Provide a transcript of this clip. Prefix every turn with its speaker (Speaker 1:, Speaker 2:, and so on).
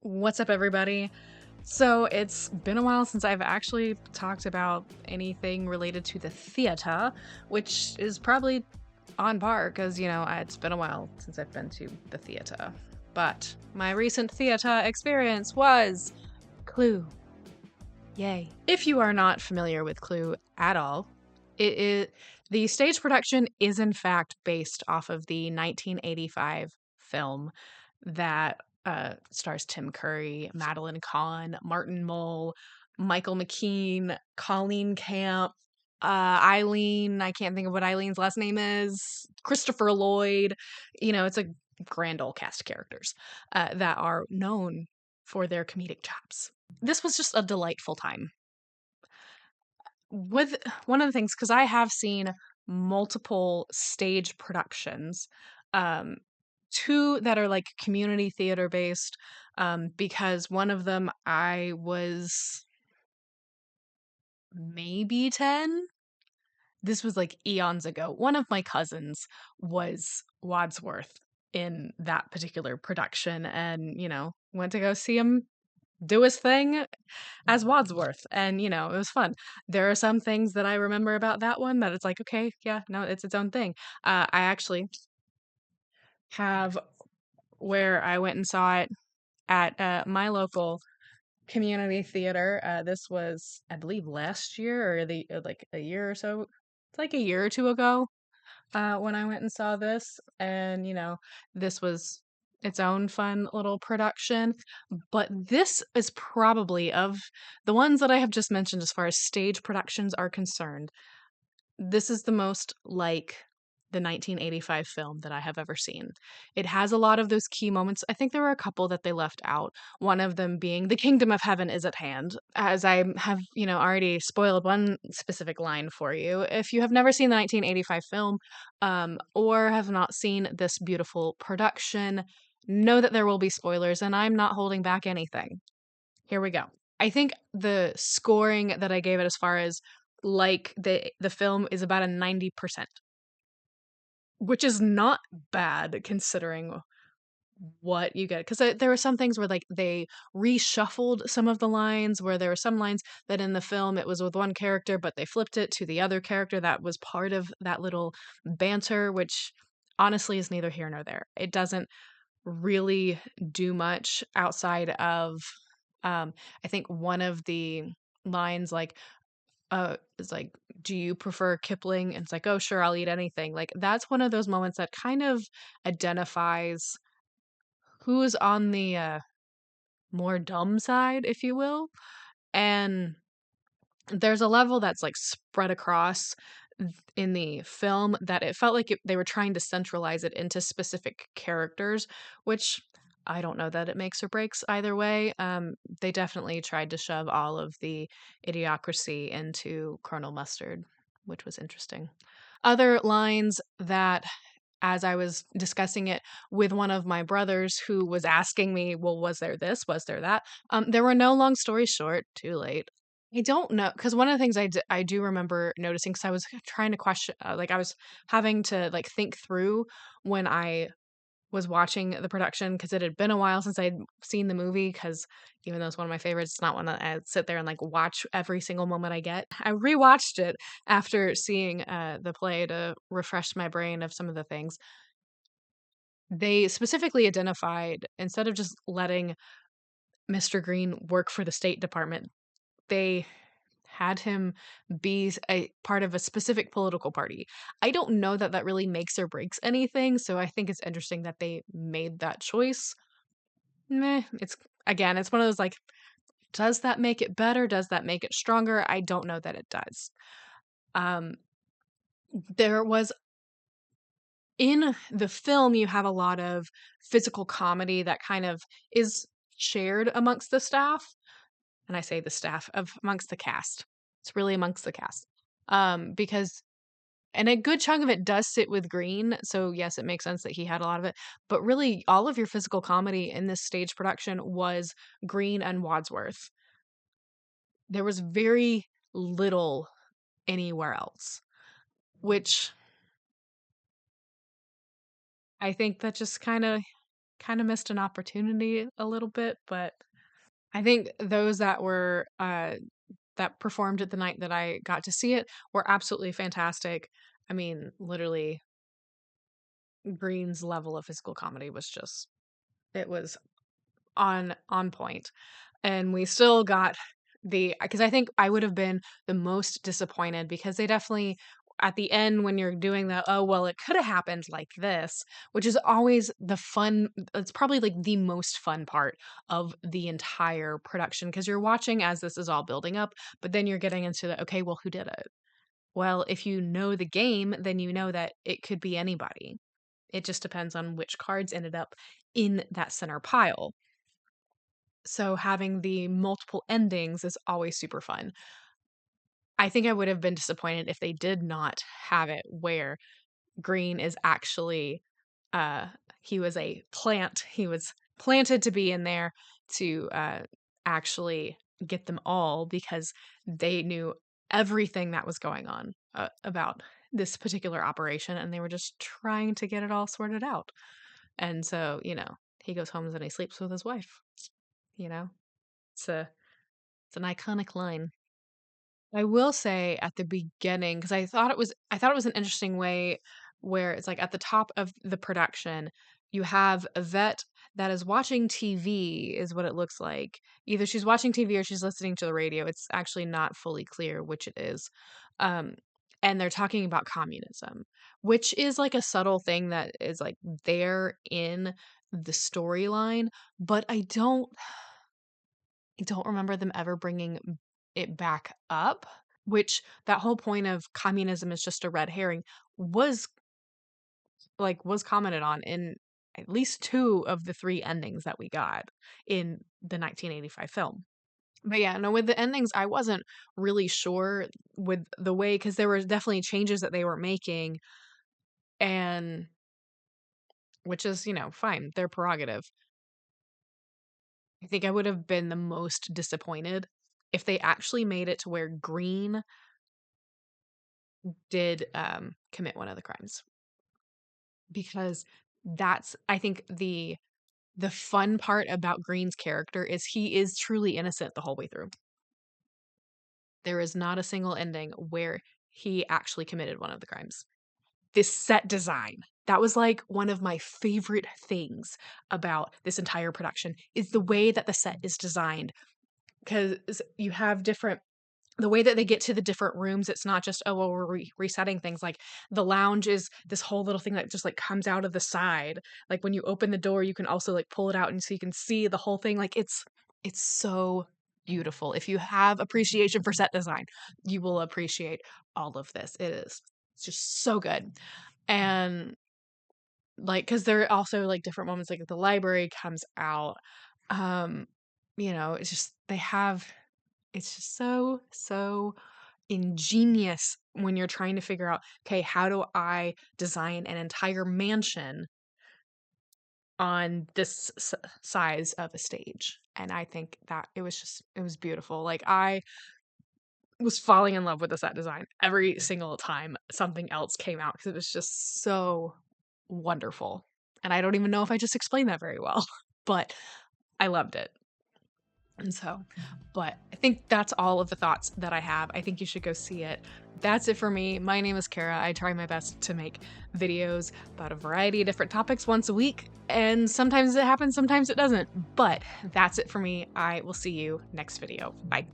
Speaker 1: What's up, everybody? So, it's been a while since I've actually talked about anything related to the theater, which is probably on par because, it's been a while since I've been to the theater. But my recent theater experience was Clue. Yay. If you are not familiar with Clue at all, the stage production is in fact based off of the 1985 film that stars Tim Curry, Madeline Kahn, Martin Mull, Michael McKean, Colleen Camp, Eileen. I can't think of what Eileen's last name is. Christopher Lloyd. It's a grand old cast of characters that are known for their comedic chops. This was just a delightful time. With one of the things, because I have seen multiple stage productions, um, two that are like community theater based, because one of them I was maybe 10. This was like eons ago. One of my cousins was Wadsworth in that particular production and, went to go see him do his thing as Wadsworth. And, it was fun. There are some things that I remember about that one that it's like, okay, yeah, no, it's its own thing. I actually have where I went and saw it at my local community theater. This was, I believe, last year or like a year or so. It's like a year or two ago when I went and saw this. And, this was its own fun little production. But this is probably of the ones that I have just mentioned as far as stage productions are concerned. This is the most like the 1985 film that I have ever seen. It has a lot of those key moments. I think there were a couple that they left out. One of them being the kingdom of heaven is at hand. As I have, already spoiled one specific line for you. If you have never seen the 1985 film, or have not seen this beautiful production, know that there will be spoilers, and I'm not holding back anything. Here we go. I think the scoring that I gave it as far as like the film is about a 90%, which is not bad considering what you get. Because there were some things where like they reshuffled some of the lines, where there were some lines that in the film it was with one character, but they flipped it to the other character that was part of that little banter, which honestly is neither here nor there. It doesn't really do much outside of I think one of the lines like is like, "Do you prefer Kipling?" And it's like, "Oh, sure, I'll eat anything." Like that's one of those moments that kind of identifies who's on the more dumb side, if you will. And there's a level that's like spread across in the film that it felt like they were trying to centralize it into specific characters, which I don't know that it makes or breaks either way. They definitely tried to shove all of the idiocracy into Colonel Mustard, which was interesting. Other lines that, as I was discussing it with one of my brothers who was asking me, well, was there this? Was there that? There were no long stories short, too late. I don't know, because one of the things I do remember noticing, because I was trying to question, like I was having to like think through when I was watching the production because it had been a while since I'd seen the movie. Because even though it's one of my favorites, it's not one that I sit there and like watch every single moment I get. I rewatched it after seeing the play to refresh my brain of some of the things. They specifically identified, instead of just letting Mr. Green work for the State Department, they had him be a part of a specific political party. I don't know that that really makes or breaks anything, so I think it's interesting that they made that choice. Meh, it's again, it's one of those like, does that make it better? Does that make it stronger? I don't know that it does. Um, there was in the film, you have a lot of physical comedy that kind of is shared amongst the staff, and I say the staff of amongst the cast. It's really amongst the cast. Because and a good chunk of it does sit with Green, so yes, it makes sense that he had a lot of it. But really, all of your physical comedy in this stage production was Green and Wadsworth. There was very little anywhere else, which I think that just kind of kind of missed an opportunity a little bit, but I think those that were that performed at the night that I got to see it were absolutely fantastic. I mean, literally, Green's level of physical comedy was just it was on point. And we still got the because I think I would have been the most disappointed because they definitely at the end when you're doing the oh well it could have happened like this, which is always the fun, it's probably like the most fun part of the entire production because you're watching as this is all building up, but then you're getting into the okay, well, who did it? Well, if you know the game, then you know that it could be anybody. It just depends on which cards ended up in that center pile. So having the multiple endings is always super fun. I think I would have been disappointed if they did not have it where Green is actually uh he was a plant. He was planted to be in there to actually get them all because they knew everything that was going on about this particular operation and they were just trying to get it all sorted out. And so, he goes home and he sleeps with his wife, you know. It's a it's an iconic line. I will say at the beginning, because I thought it was an interesting way where it's like at the top of the production, you have a vet that is watching TV, is what it looks like. Either she's watching TV or she's listening to the radio. It's actually not fully clear which it is. Um, and they're talking about communism, which is like a subtle thing that is like there in the storyline, but I don't remember them ever bringing it back up, which that whole point of communism is just a red herring was was commented on in at least two of the three endings that we got in the 1985 film. But yeah, no, with the endings, I wasn't really sure with the way because there were definitely changes that they were making, and which is, fine, their prerogative. I think I would have been the most disappointed if they actually made it to where Green did commit one of the crimes because that's I think the fun part about Green's character is he is truly innocent the whole way through. There is not a single ending where he actually committed one of the crimes. This set design, that was like one of my favorite things about this entire production is the way that the set is designed because you have different the way that they get to the different rooms, it's not just, oh, well, we're resetting things. Like the lounge is this whole little thing that just like comes out of the side. Like when you open the door, you can also like pull it out and so you can see the whole thing. Like it's so beautiful. If you have appreciation for set design, you will appreciate all of this. It's just so good. And like, cause there are also like different moments, like the library comes out. Um, it's just it's just so ingenious when you're trying to figure out, okay, how do I design an entire mansion on this size of a stage? And I think that it was beautiful. Like I was falling in love with the set design every single time something else came out because it was just so wonderful. And I don't even know if I just explained that very well, but I loved it. And so, but I think that's all of the thoughts that I have. I think you should go see it. That's it for me. My name is Kara. I try my best to make videos about a variety of different topics once a week, and sometimes it happens, sometimes it doesn't. But that's it for me. I will see you next video. Bye.